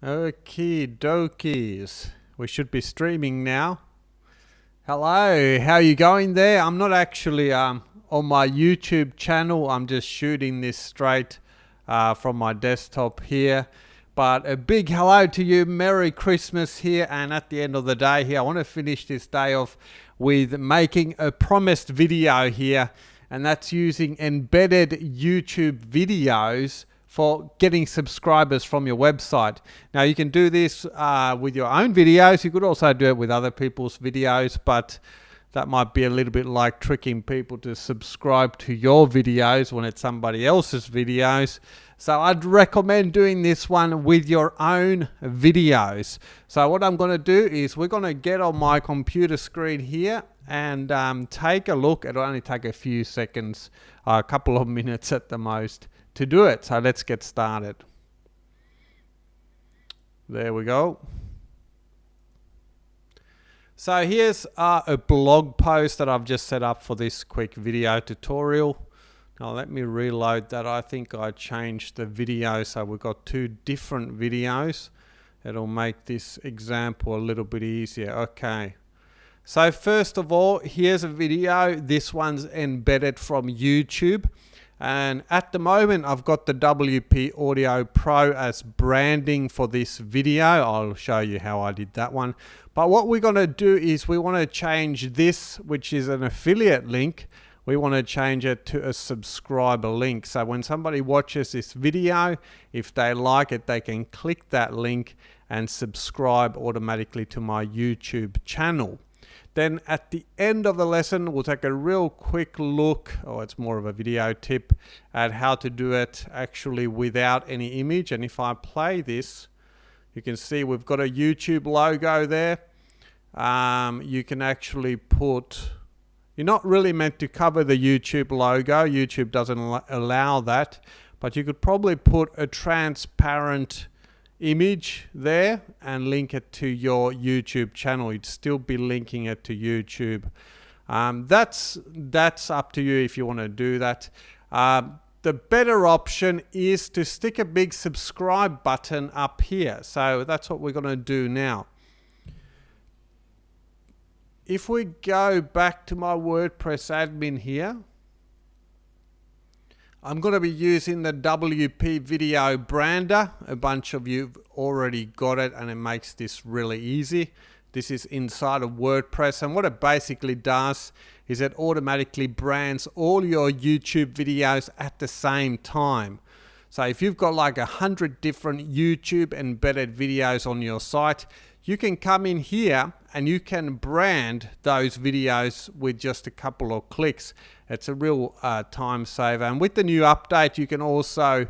Okie dokies. We should be streaming now. Hello, how are you going there? I'm not actually on my YouTube channel. I'm just shooting this straight from my desktop here. But a big hello to you. Merry Christmas here. And at the end of the day here, I want to finish this day off with making a promised video here. And that's using embedded YouTube videos for getting subscribers from your website. Now you can do this with your own videos. You could also do it with other people's videos, but that might be a little bit like tricking people to subscribe to your videos when it's somebody else's videos. So I'd recommend doing this one with your own videos. So what I'm going to do is we're going to get on my computer screen here and take a look. It'll only take a few seconds, a couple of minutes at the most to do it. So let's get started. There we go. So here's a blog post that I've just set up for this quick video tutorial. Now let me reload that. I think I changed the video, so we've got two different videos. It'll make this example a little bit easier. Okay. So first of all, here's a video. This one's embedded from YouTube. And at the moment, I've got the WP Audio Pro as branding for this video. I'll show you how I did that one. But what we're going to do is we want to change this, which is an affiliate link. We want to change it to a subscriber link. So when somebody watches this video, if they like it, they can click that link and subscribe automatically to my YouTube channel. Then at the end of the lesson, we'll take a real quick look, or it's more of a video tip, at how to do it actually without any image. And if I play this, you can see we've got a YouTube logo there. You can actually put, you're not really meant to cover the YouTube logo. YouTube doesn't allow that, but you could probably put a transparent image there and link it to your YouTube channel. You'd still be linking it to YouTube. That's up to you if you want to do that. The better option is to stick a big subscribe button up here. So that's what we're going to do now. If we go back to my WordPress admin here, I'm going to be using the WP Video Brander. A bunch of you have already got it, and it makes this really easy. This is inside of WordPress, and what it basically does is it automatically brands all your YouTube videos at the same time. So if you've got like 100 different YouTube embedded videos on your site, you can come in here and you can brand those videos with just a couple of clicks. It's a real time saver. And with the new update, you can also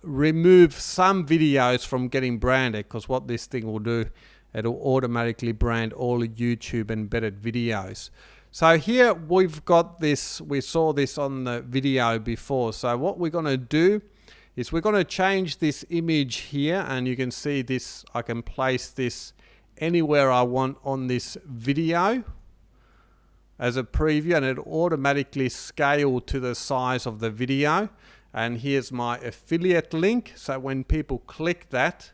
remove some videos from getting branded, because what this thing will do, it'll automatically brand all the YouTube embedded videos. So here we've got this, we saw this on the video before. So what we're going to do is we're going to change this image here, and you can see this, I can place this anywhere I want on this video as a preview, and it automatically scale to the size of the video. And here's my affiliate link. So when people click that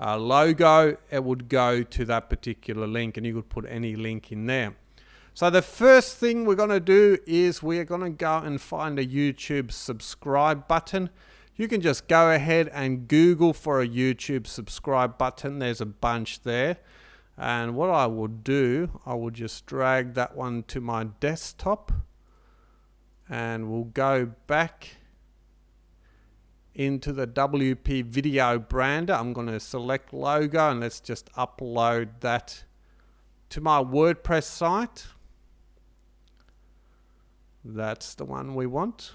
logo, it would go to that particular link, and you could put any link in there. So the first thing we're going to do is we're going to go and find a YouTube subscribe button. You can just go ahead and Google for a YouTube subscribe button. There's a bunch there. And what I will do, I will just drag that one to my desktop, and we'll go back into the WP Video Brander. I'm going to select logo, and let's just upload that to my WordPress site. That's the one we want.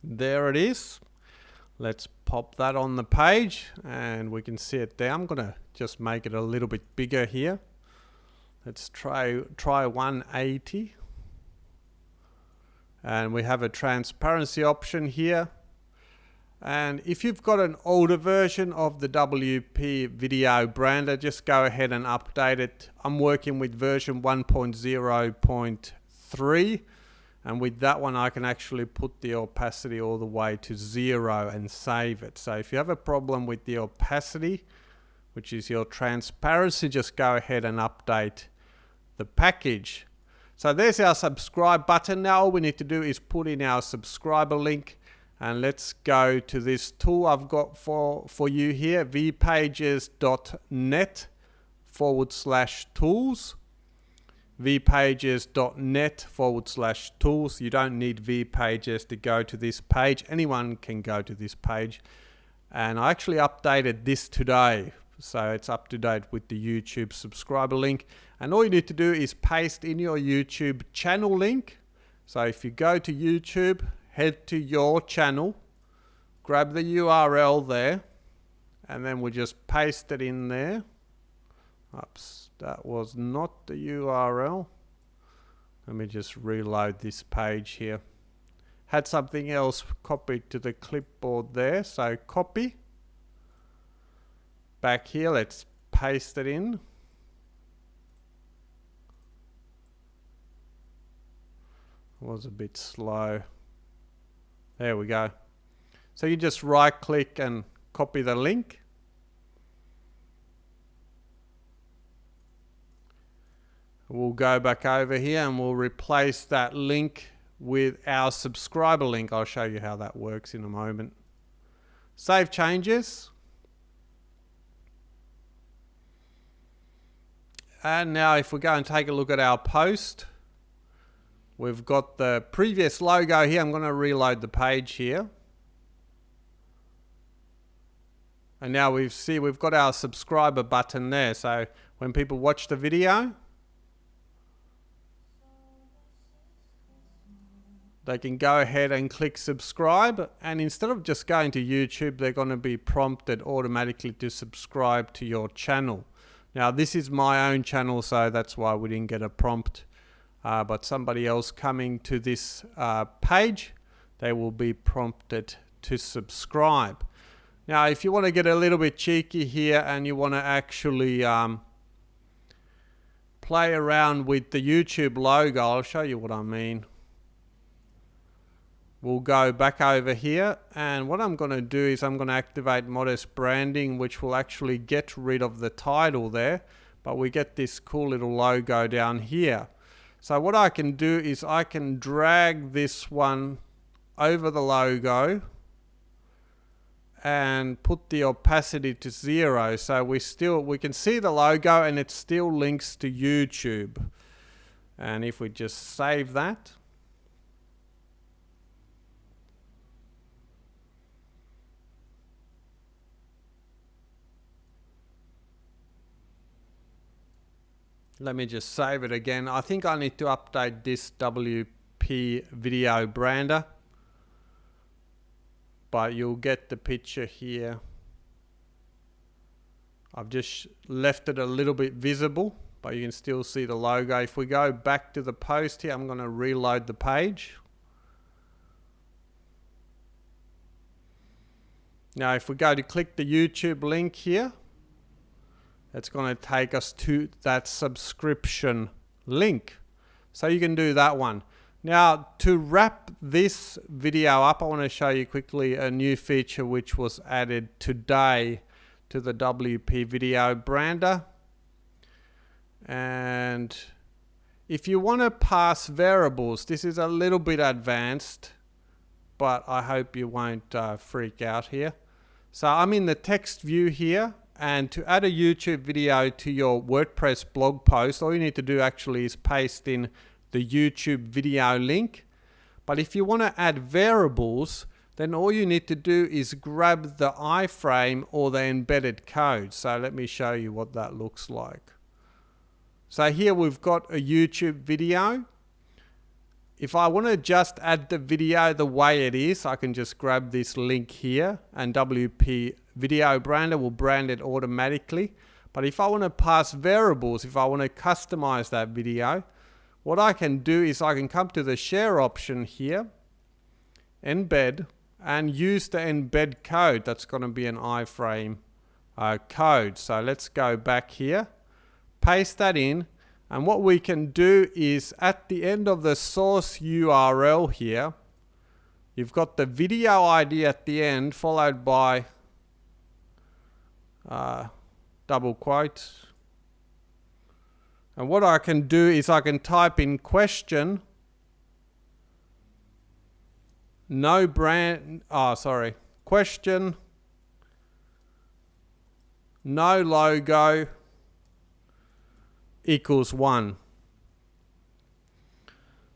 There it is. Let's pop that on the page, and we can see it there. I'm going to just make it a little bit bigger here. Let's try 180. And we have a transparency option here. And if you've got an older version of the WP Video Brander, just go ahead and update it. I'm working with version 1.0.3. And with that one, I can actually put the opacity all the way to 0 and save it. So if you have a problem with the opacity, which is your transparency, just go ahead and update the package. So there's our subscribe button. Now all we need to do is put in our subscriber link, and let's go to this tool I've got for you here, vpages.net/tools. vpages.net/tools. You don't need vpages to go to this page. Anyone can go to this page. And I actually updated this today, so it's up to date with the YouTube subscriber link. And all you need to do is paste in your YouTube channel link. So if you go to YouTube, head to your channel, grab the URL there, and then we'll just paste it in there. Oops, that was not the URL. Let me just reload this page here. Had something else copied to the clipboard there, so copy. Back here, let's paste it in. Was a bit slow. There we go. So you just right click and copy the link. We'll go back over here and we'll replace that link with our subscriber link. I'll show you how that works in a moment. Save changes. And now if we go and take a look at our post, we've got the previous logo here. I'm going to reload the page here. And now we've got our subscriber button there. So when people watch the video, they can go ahead and click subscribe, and instead of just going to YouTube, they're going to be prompted automatically to subscribe to your channel. Now this is my own channel, so that's why we didn't get a prompt, but somebody else coming to this page, they will be prompted to subscribe. Now if you want to get a little bit cheeky here and you want to actually play around with the YouTube logo, I'll show you what I mean. We'll go back over here, and what I'm going to do is I'm going to activate modest branding, which will actually get rid of the title there, but we get this cool little logo down here. So what I can do is I can drag this one over the logo and put the opacity to 0, so we can see the logo and it still links to YouTube. And if we just save that, let me just save it again. I think I need to update this WP video brander, but you'll get the picture here. I've just left it a little bit visible, but you can still see the logo. If we go back to the post here, I'm going to reload the page. Now if we go to click the YouTube link here, it's going to take us to that subscription link. So you can do that one. Now to wrap this video up, I want to show you quickly a new feature which was added today to the WP video brander. And if you want to pass variables, this is a little bit advanced, but I hope you won't freak out here. So I'm in the text view here. And to add a YouTube video to your WordPress blog post, all you need to do actually is paste in the YouTube video link. But if you want to add variables, then all you need to do is grab the iframe or the embedded code. So let me show you what that looks like. So here we've got a YouTube video. If I want to just add the video the way it is, I can just grab this link here and WP Video Brander will brand it automatically. But if I want to pass variables, if I want to customize that video, what I can do is I can come to the share option here, embed, and use the embed code. That's going to be an iframe code. So let's go back here, paste that in, And what we can do is at the end of the source URL here, you've got the video ID at the end followed by double quotes. And what I can do is I can type in question, question, no logo equals 1.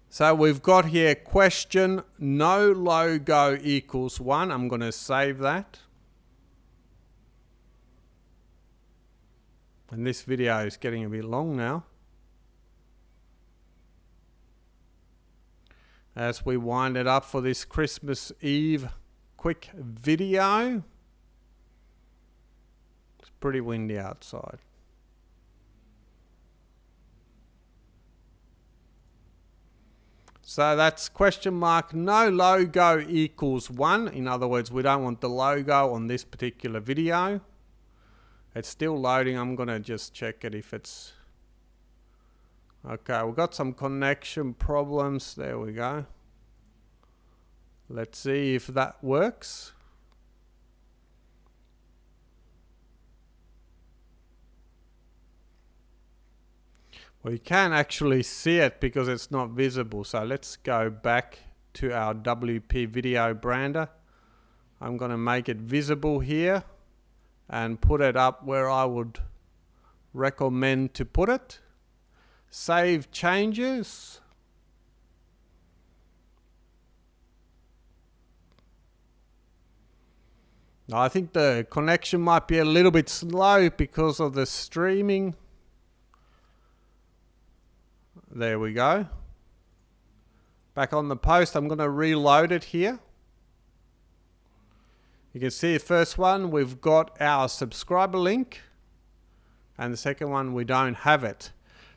So we've got here question, no logo equals 1. I'm going to save that. And this video is getting a bit long now. As we wind it up for this Christmas Eve quick video. It's pretty windy outside. So that's question mark, no logo equals 1. In other words, we don't want the logo on this particular video. It's still loading. I'm going to just check it if it's... Okay, we've got some connection problems. There we go. Let's see if that works. Well, you can actually see it because it's not visible. So let's go back to our WP video brander. I'm going to make it visible here and put it up where I would recommend to put it. Save changes. Now, I think the connection might be a little bit slow because of the streaming. There we go. Back on the post, I'm going to reload it here. You can see the first one, we've got our subscriber link. And the second one, we don't have it.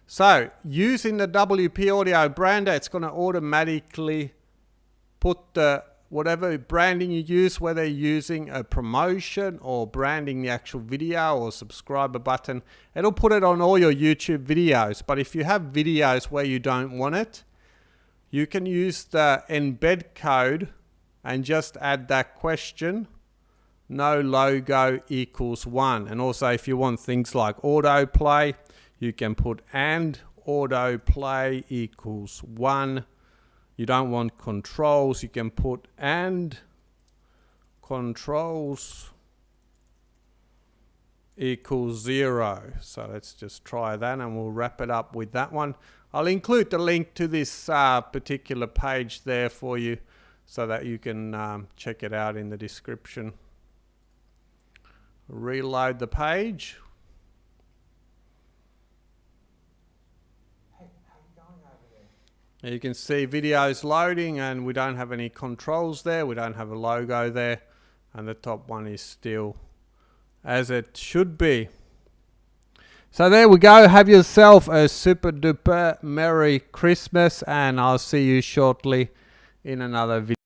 So using the WP Audio Brander, it's going to automatically put the whatever branding you use, whether you're using a promotion or branding the actual video or subscriber button, it'll put it on all your YouTube videos. But if you have videos where you don't want it, you can use the embed code and just add that question, no logo equals 1. And also if you want things like autoplay, you can put and autoplay equals 1. You don't want controls, you can put and controls equals 0. So let's just try that and we'll wrap it up with that one. I'll include the link to this particular page there for you so that you can check it out in the description. Reload the page. You can see videos loading and we don't have any controls there. We don't have a logo there. And the top one is still as it should be. So there we go. Have yourself a super duper Merry Christmas and I'll see you shortly in another video.